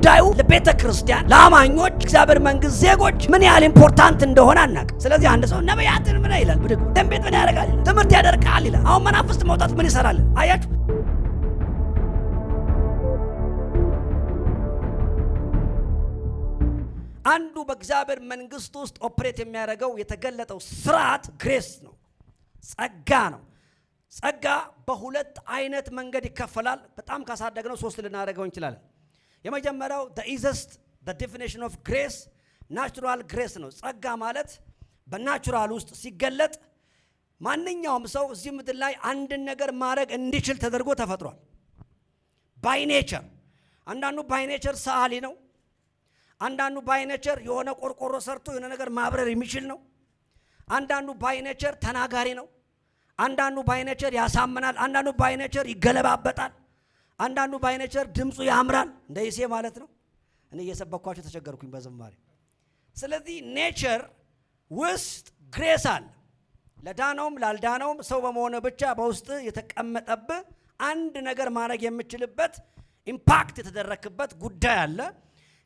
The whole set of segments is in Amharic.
ጉዳዩ ለቤተ ክርስቲያን ለአማኞች እግዚአብሔር መንግስት ዜጎች ምን ያህል ኢምፖርታንት እንደሆነ አናውቅ። ስለዚህ አንድ ሰው ነብያትን ምን ይላል? ብድግ ደንቤት ምን ያደርጋል? ትምህርት ያደርቃል ይላል። አሁን መናፍስት መውጣት ምን ይሰራል? አያችሁ። አንዱ በእግዚአብሔር መንግስት ውስጥ ኦፕሬት የሚያደርገው የተገለጠው ስርዓት ግሬስ ነው፣ ጸጋ ነው። ጸጋ በሁለት አይነት መንገድ ይከፈላል። በጣም ካሳደግነው ሶስት ልናደርገው እንችላለን። የመጀመሪያው the easiest the definition of grace natural grace ነው። ጸጋ ማለት በናቹራል ውስጥ ሲገለጥ ማንኛውም ሰው እዚህ ምድር ላይ አንድን ነገር ማድረግ እንዲችል ተደርጎ ተፈጥሯል። ባይ ኔቸር አንዳንዱ ባይ ኔቸር ሰዓሊ ነው። አንዳንዱ ባይ ኔቸር የሆነ ቆርቆሮ ሰርቶ የሆነ ነገር ማብረር የሚችል ነው። አንዳንዱ ባይ ኔቸር ተናጋሪ ነው። አንዳንዱ ባይ ኔቸር ያሳምናል። አንዳንዱ ባይ ኔቸር ይገለባበጣል። አንዳንዱ ባይ ኔቸር ድምፁ ያምራል፣ እንደ ኢሴ ማለት ነው። እኔ እየሰበኳቸው ተቸገርኩኝ በዝማሬ። ስለዚህ ኔቸር ውስጥ ግሬስ አለ። ለዳነውም ላልዳነውም ሰው በመሆነ ብቻ በውስጥ የተቀመጠብህ አንድ ነገር ማድረግ የምችልበት ኢምፓክት የተደረክበት ጉዳይ አለ።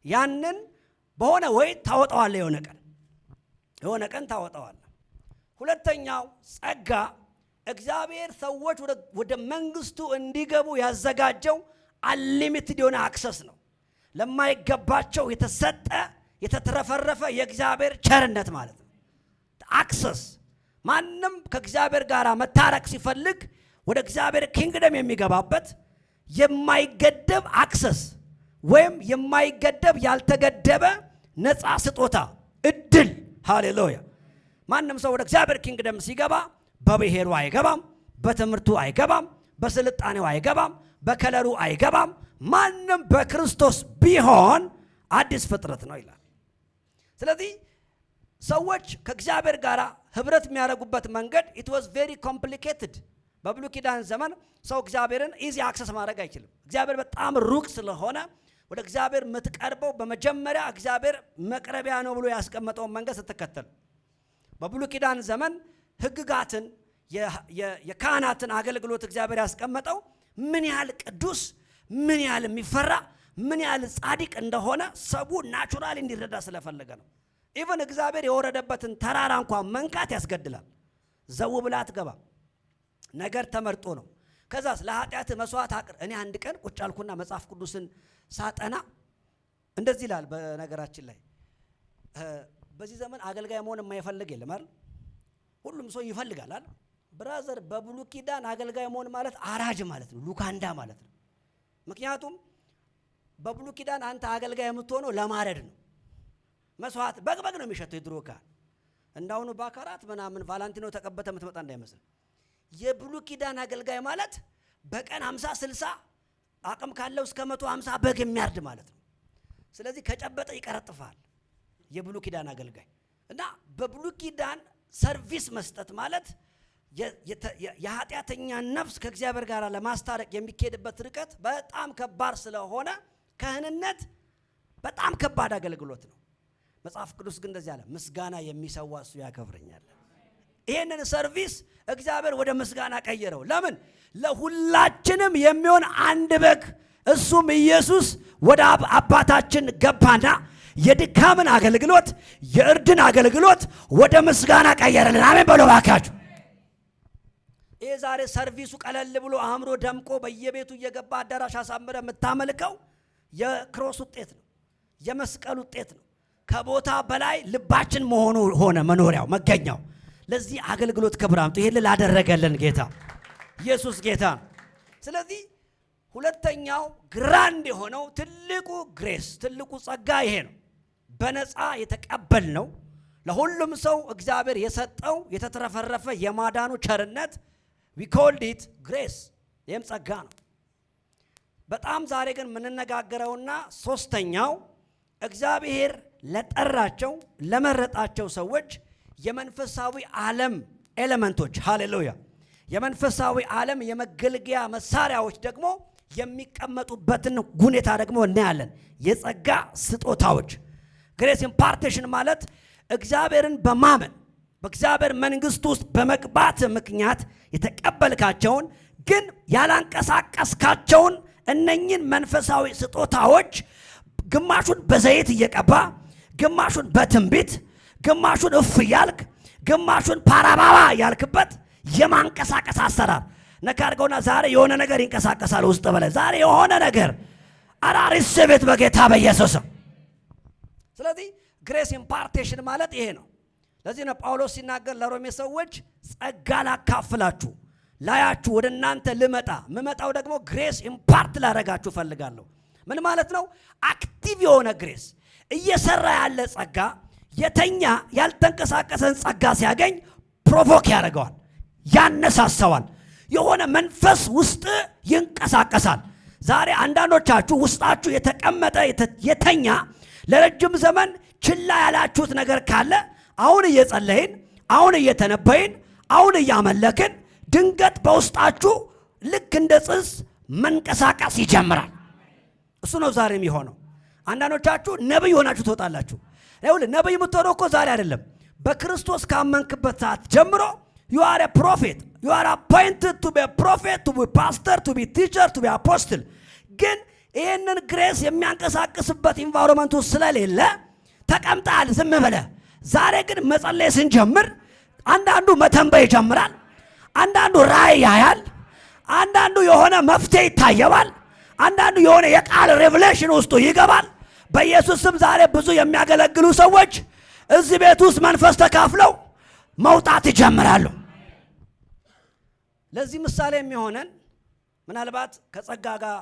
ያንን በሆነ ወይ ታወጣዋለህ፣ የሆነ ቀን ታወጣዋለህ። ሁለተኛው ጸጋ እግዚአብሔር ሰዎች ወደ መንግስቱ እንዲገቡ ያዘጋጀው አንሊሚትድ የሆነ አክሰስ ነው። ለማይገባቸው የተሰጠ የተትረፈረፈ የእግዚአብሔር ቸርነት ማለት ነው። አክሰስ ማንም ከእግዚአብሔር ጋር መታረቅ ሲፈልግ ወደ እግዚአብሔር ኪንግደም የሚገባበት የማይገደብ አክሰስ ወይም የማይገደብ ያልተገደበ ነፃ ስጦታ እድል። ሃሌሉያ። ማንም ሰው ወደ እግዚአብሔር ኪንግደም ሲገባ በብሔሩ አይገባም፣ በትምህርቱ አይገባም፣ በስልጣኔው አይገባም፣ በከለሩ አይገባም። ማንም በክርስቶስ ቢሆን አዲስ ፍጥረት ነው ይላል። ስለዚህ ሰዎች ከእግዚአብሔር ጋር ህብረት የሚያደርጉበት መንገድ it was very complicated። በብሉይ ኪዳን ዘመን ሰው እግዚአብሔርን ኢዚ አክሰስ ማድረግ አይችልም። እግዚአብሔር በጣም ሩቅ ስለሆነ ወደ እግዚአብሔር የምትቀርበው በመጀመሪያ እግዚአብሔር መቅረቢያ ነው ብሎ ያስቀመጠውን መንገድ ስትከተል። በብሉይ ኪዳን ዘመን ህግጋትን የካህናትን አገልግሎት እግዚአብሔር ያስቀመጠው ምን ያህል ቅዱስ፣ ምን ያህል የሚፈራ፣ ምን ያህል ጻድቅ እንደሆነ ሰው ናቹራሊ እንዲረዳ ስለፈለገ ነው። ኢቭን እግዚአብሔር የወረደበትን ተራራ እንኳን መንካት ያስገድላል። ዘው ብላ አትገባ፣ ነገር ተመርጦ ነው። ከዛስ ለኃጢአት መስዋዕት አቅር። እኔ አንድ ቀን ቁጭ አልኩና መጽሐፍ ቅዱስን ሳጠና እንደዚህ ይላል። በነገራችን ላይ በዚህ ዘመን አገልጋይ መሆን የማይፈልግ የለም አይደል? ሁሉም ሰው ይፈልጋል አይደል? ብራዘር በብሉይ ኪዳን አገልጋይ መሆን ማለት አራጅ ማለት ነው፣ ሉካንዳ ማለት ነው። ምክንያቱም በብሉይ ኪዳን አንተ አገልጋይ የምትሆነው ለማረድ ነው። መስዋዕት በግበግ ነው የሚሸተው። የድሮ ካህን እንዳሁኑ ባካራት ምናምን ቫላንቲኖ ተቀበተ የምትመጣ እንዳይመስል። የብሉይ ኪዳን አገልጋይ ማለት በቀን 50 60 አቅም ካለው እስከ 150 በግ የሚያርድ ማለት ነው። ስለዚህ ከጨበጠ ይቀረጥፋል የብሉይ ኪዳን አገልጋይ። እና በብሉይ ኪዳን ሰርቪስ መስጠት ማለት የኃጢአተኛ ነፍስ ከእግዚአብሔር ጋር ለማስታረቅ የሚካሄድበት ርቀት በጣም ከባድ ስለሆነ ካህንነት በጣም ከባድ አገልግሎት ነው። መጽሐፍ ቅዱስ ግን እንደዚህ አለ፣ ምስጋና የሚሰዋ እሱ ያከብረኛል። ይሄንን ሰርቪስ እግዚአብሔር ወደ ምስጋና ቀየረው። ለምን? ለሁላችንም የሚሆን አንድ በግ እሱም ኢየሱስ ወደ አባታችን ገባና የድካምን አገልግሎት የእርድን አገልግሎት ወደ ምስጋና ቀየረልን። አሜን በሉ ባካችሁ። ይሄ ዛሬ ሰርቪሱ ቀለል ብሎ አምሮ ደምቆ በየቤቱ እየገባ አዳራሽ አሳምረ የምታመልከው የክሮስ ውጤት ነው፣ የመስቀል ውጤት ነው። ከቦታ በላይ ልባችን መሆኑ ሆነ መኖሪያው መገኛው። ለዚህ አገልግሎት ክብር አምጡ። ይሄን ላደረገልን ጌታ ኢየሱስ ጌታ። ስለዚህ ሁለተኛው ግራንድ የሆነው ትልቁ ግሬስ ትልቁ ጸጋ ይሄ ነው። በነፃ የተቀበልነው ለሁሉም ሰው እግዚአብሔር የሰጠው የተትረፈረፈ የማዳኑ ቸርነት we called it grace። ይሄም ጸጋ ነው። በጣም ዛሬ ግን የምንነጋገረውና ሶስተኛው እግዚአብሔር ለጠራቸው ለመረጣቸው ሰዎች የመንፈሳዊ ዓለም ኤሌመንቶች፣ ሃሌሉያ፣ የመንፈሳዊ ዓለም የመገልገያ መሳሪያዎች ደግሞ የሚቀመጡበትን ሁኔታ ደግሞ እናያለን። የጸጋ ስጦታዎች ግሬስ ኢምፓርቴሽን ማለት እግዚአብሔርን በማመን በእግዚአብሔር መንግስት ውስጥ በመግባት ምክንያት የተቀበልካቸውን ግን ያላንቀሳቀስካቸውን እነኚህን መንፈሳዊ ስጦታዎች ግማሹን በዘይት እየቀባ ግማሹን በትንቢት ግማሹን እፍ ያልክ ግማሹን ፓራባባ ያልክበት የማንቀሳቀስ አሰራር ነካርገውና ዛሬ የሆነ ነገር ይንቀሳቀሳል ውስጥ በላይ ዛሬ የሆነ ነገር አራሪስ ቤት በጌታ በኢየሱስ። ስለዚህ ግሬስ ኢምፓርቴሽን ማለት ይሄ ነው። ለዚህ ነው ጳውሎስ ሲናገር ለሮሜ ሰዎች ጸጋ ላካፍላችሁ ላያችሁ ወደ እናንተ ልመጣው ደግሞ ግሬስ ኢምፓርት ላደርጋችሁ ፈልጋለሁ። ምን ማለት ነው? አክቲቭ የሆነ ግሬስ እየሰራ ያለ ጸጋ የተኛ ያልተንቀሳቀሰን ጸጋ ሲያገኝ ፕሮቮክ ያደርገዋል፣ ያነሳሳዋል። የሆነ መንፈስ ውስጥ ይንቀሳቀሳል። ዛሬ አንዳንዶቻችሁ ውስጣችሁ የተቀመጠ የተኛ ለረጅም ዘመን ችላ ያላችሁት ነገር ካለ አሁን እየጸለይን አሁን እየተነበይን አሁን እያመለክን ድንገት በውስጣችሁ ልክ እንደ ጽንስ መንቀሳቀስ ይጀምራል። እሱ ነው ዛሬ የሚሆነው። አንዳንዶቻችሁ ነብይ ሆናችሁ ትወጣላችሁ። ነብይ የምትሆነው እኮ ዛሬ አይደለም። በክርስቶስ ካመንክበት ሰዓት ጀምሮ you are a prophet, you are appointed to be a prophet, to be pastor, to be teacher, to be apostle. ግን ይህንን ግሬስ የሚያንቀሳቅስበት ኢንቫይሮመንቱ ስለሌለ ተቀምጣል ዝም ብለህ። ዛሬ ግን መጸለይ ስንጀምር አንዳንዱ መተንበይ ይጀምራል፣ አንዳንዱ ራእይ ያያል፣ አንዳንዱ የሆነ መፍትሄ ይታየዋል፣ አንዳንዱ የሆነ የቃል ሬቨሌሽን ውስጡ ይገባል። በኢየሱስ ስም ዛሬ ብዙ የሚያገለግሉ ሰዎች እዚህ ቤት ውስጥ መንፈስ ተካፍለው መውጣት ይጀምራሉ። ለዚህ ምሳሌ የሚሆነን ምናልባት ከጸጋ ጋር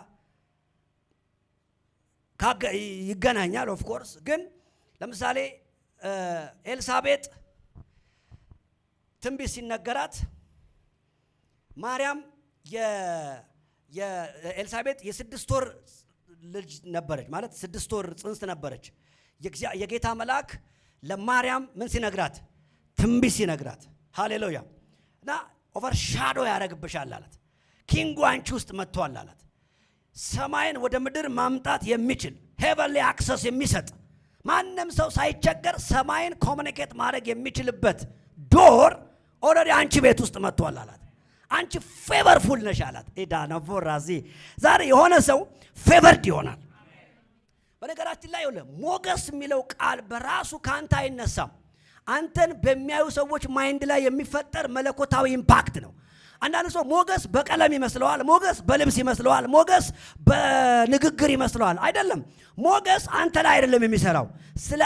ይገናኛል። ኦፍ ኮርስ ግን ለምሳሌ ኤልሳቤጥ ትንቢት ሲነገራት ማርያም የኤልሳቤጥ የ6 ወር ልጅ ነበረች፣ ማለት 6 ወር ጽንስ ነበረች። የጌታ መልአክ ለማርያም ምን ሲነግራት? ትንቢት ሲነግራት። ሃሌሉያ። እና ኦቨርሻዶ ያደርግብሻል አላት። ኪንጉ አንቺ ውስጥ መጥቷል አላት። ሰማይን ወደ ምድር ማምጣት የሚችል ሄቨንሊ አክሰስ የሚሰጥ ማንም ሰው ሳይቸገር ሰማይን ኮሙኒኬት ማድረግ የሚችልበት ዶር ኦልሬዲ አንቺ ቤት ውስጥ መጥቷል አላት። አንቺ ፌቨርፉል ነሽ አላት። ኤዳና ፎራዚ ዛሬ የሆነ ሰው ፌቨርድ ይሆናል። በነገራችን ላይ ሞገስ የሚለው ቃል በራሱ ካንተ አይነሳም። አንተን በሚያዩ ሰዎች ማይንድ ላይ የሚፈጠር መለኮታዊ ኢምፓክት ነው። አንዳንድ ሰው ሞገስ በቀለም ይመስለዋል፣ ሞገስ በልብስ ይመስለዋል፣ ሞገስ በንግግር ይመስለዋል። አይደለም። ሞገስ አንተ ላይ አይደለም የሚሰራው፣ ስለ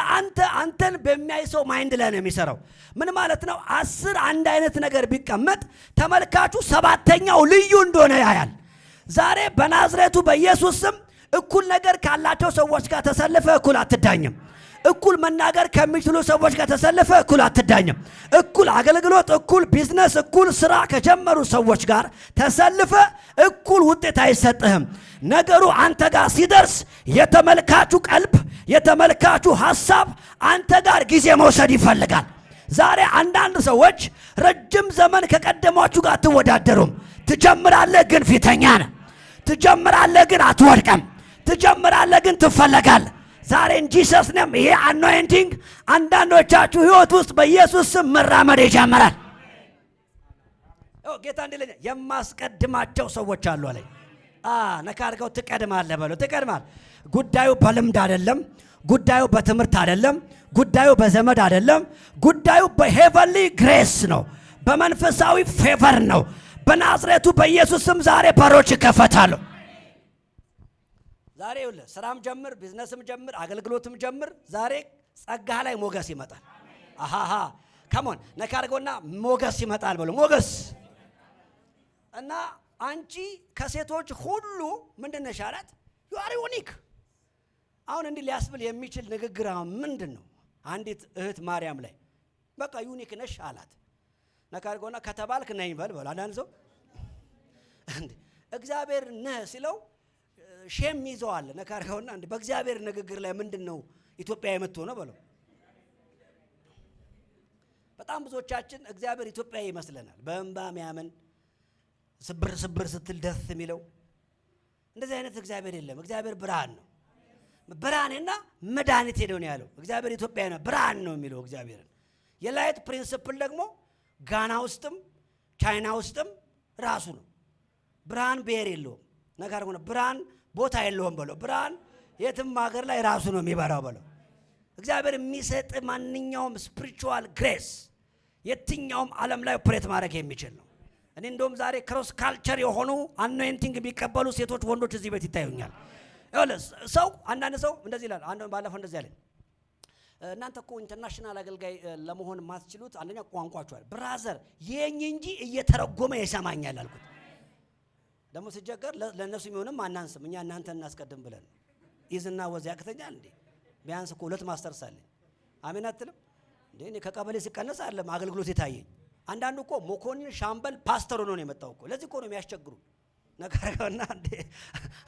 አንተን በሚያይ ሰው ማይንድ ላይ ነው የሚሰራው። ምን ማለት ነው? 10 አንድ አይነት ነገር ቢቀመጥ ተመልካቹ 7ኛው ልዩ እንደሆነ ያያል። ዛሬ በናዝሬቱ በኢየሱስ ስም እኩል ነገር ካላቸው ሰዎች ጋር ተሰልፈ እኩል አትዳኝም። እኩል መናገር ከሚችሉ ሰዎች ጋር ተሰልፈ እኩል አትዳኝም። እኩል አገልግሎት፣ እኩል ቢዝነስ፣ እኩል ስራ ከጀመሩ ሰዎች ጋር ተሰልፈ እኩል ውጤት አይሰጥህም። ነገሩ አንተ ጋር ሲደርስ የተመልካቹ ቀልብ፣ የተመልካቹ ሐሳብ አንተ ጋር ጊዜ መውሰድ ይፈልጋል። ዛሬ አንዳንድ ሰዎች ረጅም ዘመን ከቀደሟችሁ ጋር አትወዳደሩም። ትጀምራለህ ግን ፊተኛ ነህ። ትጀምራለህ ግን አትወድቀም። ትጀምራለህ ግን ትፈለጋለህ። ዛሬ ጂሰስ ነም ይሄ አኖይንቲንግ አንዳንዶቻችሁ ህይወት ውስጥ በኢየሱስ ስም መራመድ ይጀምራል። ጌታ እንደለኛ የማስቀድማቸው ሰዎች አሉ አለኝ። ነካርገው ትቀድማለህ በለው። ትቀድማለህ። ጉዳዩ በልምድ አይደለም። ጉዳዩ በትምህርት አይደለም። ጉዳዩ በዘመድ አይደለም። ጉዳዩ በሄቨንሊ ግሬስ ነው። በመንፈሳዊ ፌቨር ነው። በናዝሬቱ በኢየሱስ ስም ዛሬ በሮች ይከፈታሉ። ዛሬ ስራም ጀምር፣ ቢዝነስም ጀምር፣ አገልግሎትም ጀምር። ዛሬ ጸጋ ላይ ሞገስ ይመጣል። አሃሃ ካሞን ነካርገውና ሞገስ ይመጣል በለው። ሞገስ እና አንቺ ከሴቶች ሁሉ ምንድነሽ አላት? you are unique። አሁን እንዲህ ሊያስብል የሚችል ንግግር ምንድን ነው? አንዲት እህት ማርያም ላይ በቃ ዩኒክ ነሽ አላት። ነካርገውና ከተባልክ ነኝ በል። አንዳንድ ሰው እግዚአብሔር ነህ ሲለው ሼም ይዘዋል። ነካርገውና በእግዚአብሔር ንግግር ላይ ምንድነው ኢትዮጵያ የምትሆነው በለው። በጣም ብዙዎቻችን እግዚአብሔር ኢትዮጵያ ይመስለናል። በእንባ የሚያምን ስብር ስብር ስትል ደስ የሚለው እንደዚህ አይነት እግዚአብሔር የለም። እግዚአብሔር ብርሃን ነው። ብርሃንና መድኃኒት ሄደው ነው ያለው። እግዚአብሔር ኢትዮጵያ ነው ብርሃን ነው የሚለው እግዚአብሔርን። የላይት ፕሪንሲፕል ደግሞ ጋና ውስጥም ቻይና ውስጥም ራሱ ነው። ብርሃን ብሔር የለውም። ነካርገውና ብርሃን ቦታ የለውም በለው። ብርሃን የትም ሀገር ላይ ራሱ ነው የሚበራው በለው። እግዚአብሔር የሚሰጥ ማንኛውም ስፒሪቹዋል ግሬስ የትኛውም ዓለም ላይ ኦፕሬት ማድረግ የሚችል ነው። እኔ እንደውም ዛሬ ክሮስ ካልቸር የሆኑ አኖይንቲንግ የሚቀበሉ ሴቶች፣ ወንዶች እዚህ ቤት ይታዩኛል። ሰው አንዳንድ ሰው እንደዚህ ይላል። አንድ ባለፈው እንደዚህ ያለኝ እናንተ እኮ ኢንተርናሽናል አገልጋይ ለመሆን ማትችሉት አንደኛ ቋንቋችኋል። ብራዘር የኝ እንጂ እየተረጎመ ይሰማኛል አልኩት። ደግሞ ሲጀገር ለነሱ የሚሆንም አናንስም እኛ እናንተ እናስቀድም ብለን ይዝና ወዝ ያክተኛል እንዴ? ቢያንስ እኮ 2 ማስተርስ አለኝ። አሜን አትልም እንዴ? እኔ ከቀበሌ ሲቀነስ አይደለም አገልግሎት የታየኝ። አንዳንዱ እኮ መኮንን ሻምበል ፓስተር ሆኖ ነው የመጣው እኮ። ለዚህ እኮ ነው የሚያስቸግሩ ነገርና እንዴ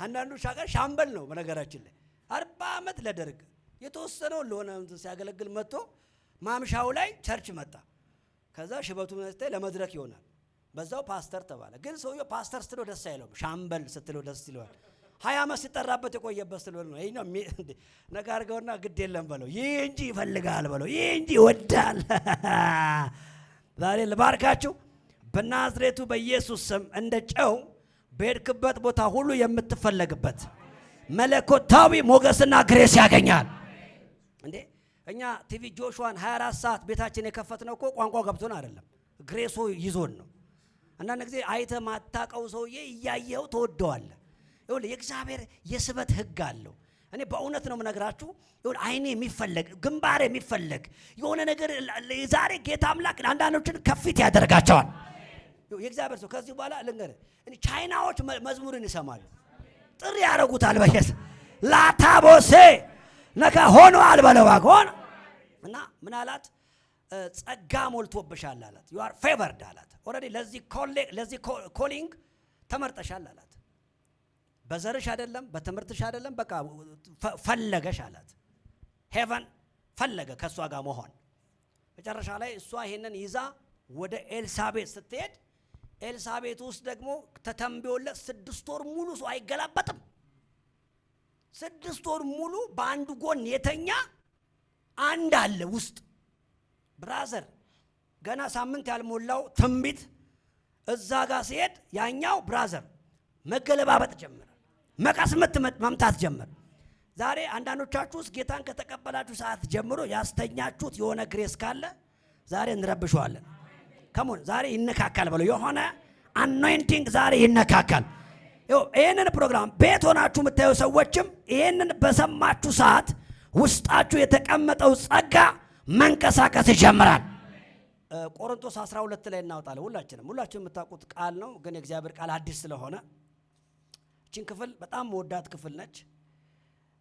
አንዳንዱ ሻምበል ነው በነገራችን ላይ 40 ዓመት ለደርግ የተወሰነው ለሆነ ሲያገለግል መጥቶ ማምሻው ላይ ቸርች መጣ። ከዛ ሽበቱ መስጠት ለመድረክ ይሆናል። በዛው ፓስተር ተባለ። ግን ሰውየው ፓስተር ስትለው ደስ አይለውም፣ ሻምበል ስትለው ደስ ይለዋል። 20 ዓመት ሲጠራበት የቆየበት ስለሆነ ነው። ይሄኛው ነገር አድርገውና ግድ የለም በለው፣ ይህ እንጂ ይፈልጋል በለው፣ ይህ እንጂ ይወዳል። ዛሬ ልባርካችሁ በናዝሬቱ በኢየሱስ ስም እንደ ጨው በሄድክበት ቦታ ሁሉ የምትፈለግበት መለኮታዊ ሞገስና ግሬስ ያገኛል። እንዴ እኛ ቲቪ ጆሹዋን 24 ሰዓት ቤታችን የከፈትነው እኮ ቋንቋ ገብቶን አይደለም፣ ግሬሱ ይዞን ነው። አንዳንድ ጊዜ አይተህ ማታቀው ሰውዬ እያየው ተወደዋለህ። ይኸውልህ የእግዚአብሔር የስበት ህግ አለው። እኔ በእውነት ነው የምነግራችሁ። ይኸውልህ አይኔ የሚፈለግ ግንባሬ የሚፈለግ የሆነ ነገር ዛሬ ጌታ አምላክ አንዳንዶችን ከፊት ያደርጋቸዋል። የእግዚአብሔር ሰው ከዚህ በኋላ ልንገርህ፣ ቻይናዎች መዝሙርን ይሰማሉ፣ ጥሪ ያደርጉታል። በየስ ላታቦሴ ነካ ሆኖ አልበለዋግ ሆነ እና ምን አላት? ጸጋ ሞልቶብሻል አላት። you are favored አላት። ኦሬዲ ለዚህ ኮሊንግ ተመርጠሻል አላት። በዘርሽ አይደለም፣ በትምህርትሽ አይደለም፣ በቃ ፈለገሽ አላት። ሄቨን ፈለገ ከሷ ጋር መሆን። መጨረሻ ላይ እሷ ይሄንን ይዛ ወደ ኤልሳቤጥ ስትሄድ ኤልሳቤጥ ውስጥ ደግሞ ተተንብዮለት 6 ወር ሙሉ ሰው አይገላበጥም። 6 ወር ሙሉ በአንዱ ጎን የተኛ አንድ አለ ውስጥ። ብራዘር ገና ሳምንት ያልሞላው ትንቢት እዛ ጋር ሲሄድ ያኛው ብራዘር መገለባበጥ ጀመረ፣ መቀስመት መምታት ጀመረ። ዛሬ አንዳንዶቻችሁ ውስጥ ጌታን ከተቀበላችሁ ሰዓት ጀምሮ ያስተኛችሁት የሆነ ግሬስ ካለ ዛሬ እንረብሸዋለን። ከሞን ዛሬ ይነካካል በለው። የሆነ አኖይንቲንግ ዛሬ ይነካካል። ይሄንን ፕሮግራም ቤት ሆናችሁ የምታዩ ሰዎችም ይሄንን በሰማችሁ ሰዓት ውስጣችሁ የተቀመጠው ጸጋ መንቀሳቀስ ይጀምራል። ቆሮንቶስ 12 ላይ እናወጣለን። ሁላችንም የምታውቁት ቃል ነው፣ ግን የእግዚአብሔር ቃል አዲስ ስለሆነ እቺን ክፍል በጣም መወዳት ክፍል ነች።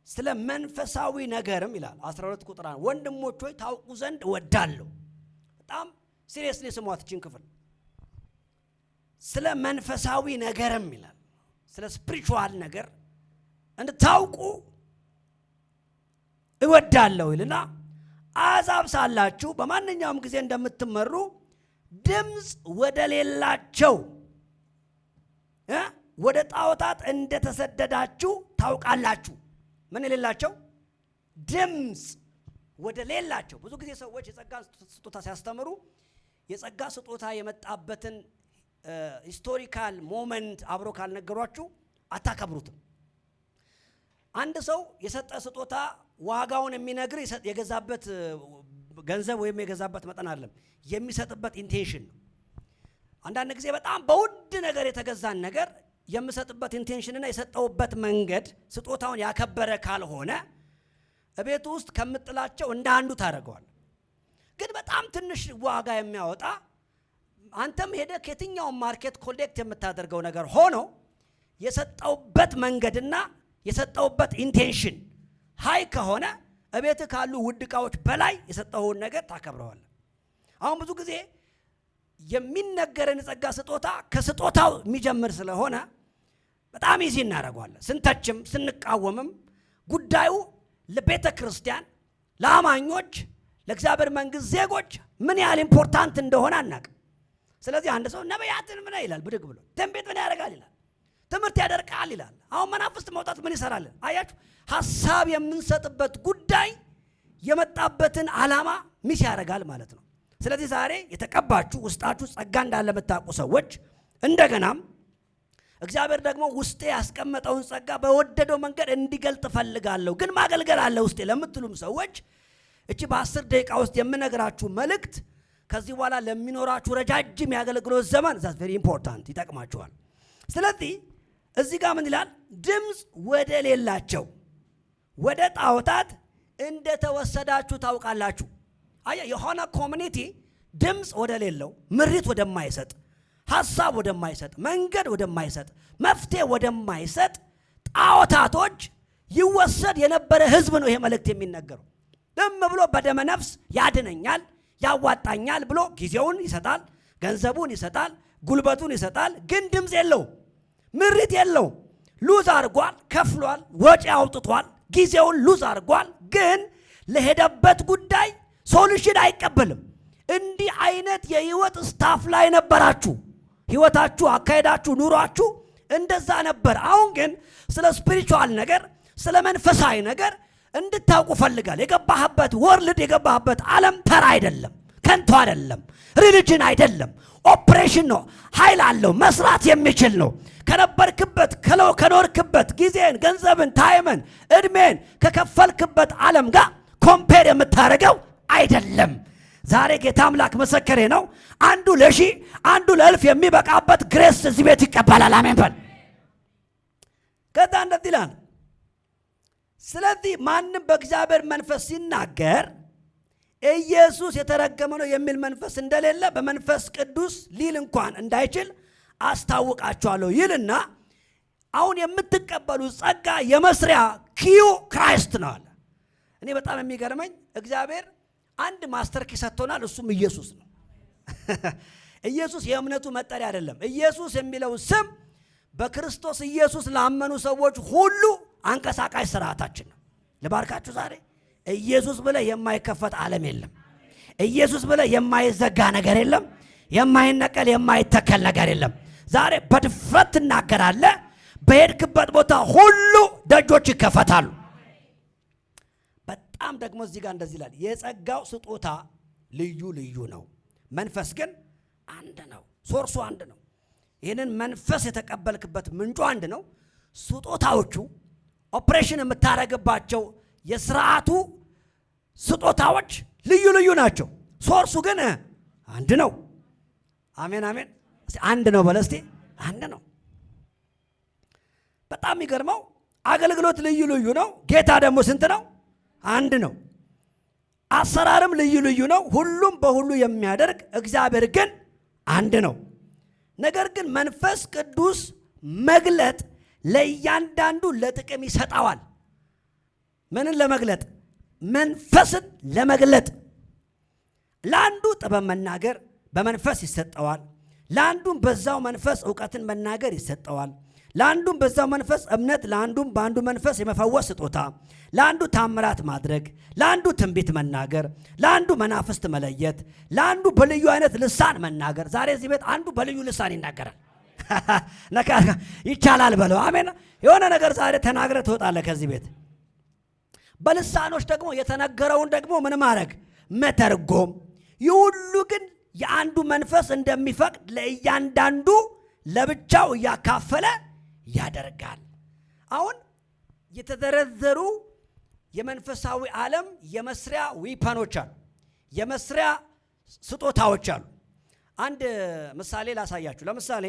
ስለ መንፈሳዊ ነገርም ይላል 12 ቁጥር 1 ወንድሞች ሆይ ታውቁ ዘንድ እወዳለሁ። በጣም ሲሪየስሊ ስሟት እቺን ክፍል። ስለ መንፈሳዊ ነገርም ይላል፣ ስለ ስፒሪቹዋል ነገር እንድታውቁ እወዳለሁ ይልና አሕዛብ ሳላችሁ በማንኛውም ጊዜ እንደምትመሩ ድምፅ ወደ ሌላቸው ወደ ጣዖታት እንደተሰደዳችሁ ታውቃላችሁ። ምን የሌላቸው? ድምፅ ወደ ሌላቸው። ብዙ ጊዜ ሰዎች የጸጋ ስጦታ ሲያስተምሩ የጸጋ ስጦታ የመጣበትን ሂስቶሪካል ሞመንት አብሮ ካልነገሯችሁ አታከብሩትም። አንድ ሰው የሰጠ ስጦታ ዋጋውን የሚነግር የገዛበት ገንዘብ ወይም የገዛበት መጠን አይደለም፣ የሚሰጥበት ኢንቴንሽን ነው። አንዳንድ ጊዜ በጣም በውድ ነገር የተገዛን ነገር የምሰጥበት ኢንቴንሽንና የሰጠውበት መንገድ ስጦታውን ያከበረ ካልሆነ እቤቱ ውስጥ ከምጥላቸው እንደ አንዱ ታደርገዋል። ግን በጣም ትንሽ ዋጋ የሚያወጣ አንተም ሄደህ ከየትኛውም ማርኬት ኮሌክት የምታደርገው ነገር ሆኖ የሰጠውበት መንገድና የሰጠውበት ኢንቴንሽን ሃይ ከሆነ እቤት ካሉ ውድ ዕቃዎች በላይ የሰጠውን ነገር ታከብረዋለህ። አሁን ብዙ ጊዜ የሚነገረን ጸጋ ስጦታ ከስጦታው የሚጀምር ስለሆነ በጣም ይዚ እናደርገዋለን። ስንተችም ስንቃወምም ጉዳዩ ለቤተ ክርስቲያን፣ ለአማኞች፣ ለእግዚአብሔር መንግስት ዜጎች ምን ያህል ኢምፖርታንት እንደሆነ አናውቅም። ስለዚህ አንድ ሰው ነቢያትን ምን ይላል ብድግ ብሎ ትንቢት ምን ያደርጋል ይላል፣ ትምህርት ያደርቃል ይላል። አሁን መናፍስት መውጣት ምን ይሰራል? አያችሁ፣ ሐሳብ የምንሰጥበት ጉዳይ የመጣበትን ዓላማ ሚስ ያደርጋል ማለት ነው። ስለዚህ ዛሬ የተቀባችሁ ውስጣችሁ ጸጋ እንዳለ የምታውቁ ሰዎች እንደገናም እግዚአብሔር ደግሞ ውስጤ ያስቀመጠውን ጸጋ በወደደው መንገድ እንዲገልጥ ፈልጋለሁ ግን ማገልገል አለ ውስጤ ለምትሉም ሰዎች እቺ በ10 ደቂቃ ውስጥ የምነግራችሁ መልእክት ከዚህ በኋላ ለሚኖራችሁ ረጃጅም ያገልግሎት ዘመን that's very important ይጠቅማችኋል። ስለዚህ እዚህ ጋር ምን ይላል? ድምጽ ወደ ሌላቸው ወደ ጣዖታት እንደተወሰዳችሁ ታውቃላችሁ። አያ የሆነ ኮሚኒቲ ድምጽ ወደ ሌለው ምሪት ወደማይሰጥ ሐሳብ ወደማይሰጥ መንገድ ወደማይሰጥ መፍትሄ ወደማይሰጥ ጣዖታቶች ይወሰድ የነበረ ህዝብ ነው ይሄ መልእክት የሚነገረው። ደም ብሎ በደመ ነፍስ ያድነኛል ያዋጣኛል ብሎ ጊዜውን ይሰጣል፣ ገንዘቡን ይሰጣል፣ ጉልበቱን ይሰጣል፣ ግን ድምጽ የለው፣ ምሪት የለው። ሉዝ አርጓል፣ ከፍሏል፣ ወጪ አውጥቷል፣ ጊዜውን ሉዝ አርጓል፣ ግን ለሄደበት ጉዳይ ሶሉሽን አይቀበልም። እንዲህ አይነት የህይወት ስታፍ ላይ ነበራችሁ። ህይወታችሁ፣ አካሄዳችሁ፣ ኑሯችሁ እንደዛ ነበር። አሁን ግን ስለ ስፒሪቹዋል ነገር ስለ መንፈሳዊ ነገር እንድታውቁ ፈልጋል። የገባህበት ወርልድ የገባህበት ዓለም ተራ አይደለም፣ ከንቱ አይደለም፣ ሪሊጅን አይደለም፣ ኦፕሬሽን ነው። ኃይል አለው፣ መስራት የሚችል ነው። ከነበርክበት ከኖርክበት ጊዜን፣ ገንዘብን፣ ታይምን፣ እድሜን ከከፈልክበት ዓለም ጋር ኮምፔር የምታደርገው አይደለም። ዛሬ ጌታ አምላክ መሰከሬ ነው። አንዱ ለ1000 አንዱ ለ1000 የሚበቃበት ግሬስ እዚህ ቤት ይቀበላል። አሜን በል። ከዛ እንደዚህ ይላል። ስለዚህ ማንም በእግዚአብሔር መንፈስ ሲናገር ኢየሱስ የተረገመ ነው የሚል መንፈስ እንደሌለ በመንፈስ ቅዱስ ሊል እንኳን እንዳይችል አስታውቃችኋለሁ ይልና አሁን የምትቀበሉት ጸጋ የመስሪያ ኪዩ ክራይስት ነው አለ። እኔ በጣም የሚገርመኝ እግዚአብሔር አንድ ማስተር ኪ ሰጥቶናል፣ እሱም ኢየሱስ ነው። ኢየሱስ የእምነቱ መጠሪያ አይደለም። ኢየሱስ የሚለው ስም በክርስቶስ ኢየሱስ ላመኑ ሰዎች ሁሉ አንቀሳቃሽ ስርዓታችን ነው። ልባርካችሁ ዛሬ ኢየሱስ ብለህ የማይከፈት ዓለም የለም። ኢየሱስ ብለህ የማይዘጋ ነገር የለም። የማይነቀል የማይተከል ነገር የለም። ዛሬ በድፍረት ትናገራለህ። በሄድክበት ቦታ ሁሉ ደጆች ይከፈታሉ። በጣም ደግሞ እዚህ ጋር እንደዚህ ይላል፣ የጸጋው ስጦታ ልዩ ልዩ ነው፣ መንፈስ ግን አንድ ነው። ሶርሱ አንድ ነው። ይህንን መንፈስ የተቀበልክበት ምንጩ አንድ ነው። ስጦታዎቹ ኦፕሬሽን የምታረግባቸው የሥርዓቱ ስጦታዎች ልዩ ልዩ ናቸው። ሶርሱ ግን አንድ ነው። አሜን አሜን። አንድ ነው በለ እስቲ፣ አንድ ነው። በጣም የሚገርመው አገልግሎት ልዩ ልዩ ነው። ጌታ ደግሞ ስንት ነው? አንድ ነው። አሰራርም ልዩ ልዩ ነው። ሁሉም በሁሉ የሚያደርግ እግዚአብሔር ግን አንድ ነው። ነገር ግን መንፈስ ቅዱስ መግለጥ ለእያንዳንዱ ለጥቅም ይሰጠዋል። ምንን ለመግለጥ? መንፈስን ለመግለጥ። ለአንዱ ጥበብ መናገር በመንፈስ ይሰጠዋል። ለአንዱም በዛው መንፈስ ዕውቀትን መናገር ይሰጠዋል። ለአንዱም በዛው መንፈስ እምነት፣ ለአንዱም በአንዱ መንፈስ የመፈወስ ስጦታ፣ ለአንዱ ታምራት ማድረግ፣ ለአንዱ ትንቢት መናገር፣ ለአንዱ መናፍስት መለየት፣ ለአንዱ በልዩ አይነት ልሳን መናገር። ዛሬ እዚህ ቤት አንዱ በልዩ ልሳን ይናገራል። ይቻላል በለው። አሜን። የሆነ ነገር ዛሬ ተናግረ ትወጣለህ ከዚህ ቤት። በልሳኖች ደግሞ የተነገረውን ደግሞ ምን ማድረግ? መተርጎም። ይህ ሁሉ ግን የአንዱ መንፈስ እንደሚፈቅድ ለእያንዳንዱ ለብቻው እያካፈለ ያደርጋል። አሁን የተዘረዘሩ የመንፈሳዊ ዓለም የመስሪያ ዊፐኖች አሉ፣ የመስሪያ ስጦታዎች አሉ። አንድ ምሳሌ ላሳያችሁ። ለምሳሌ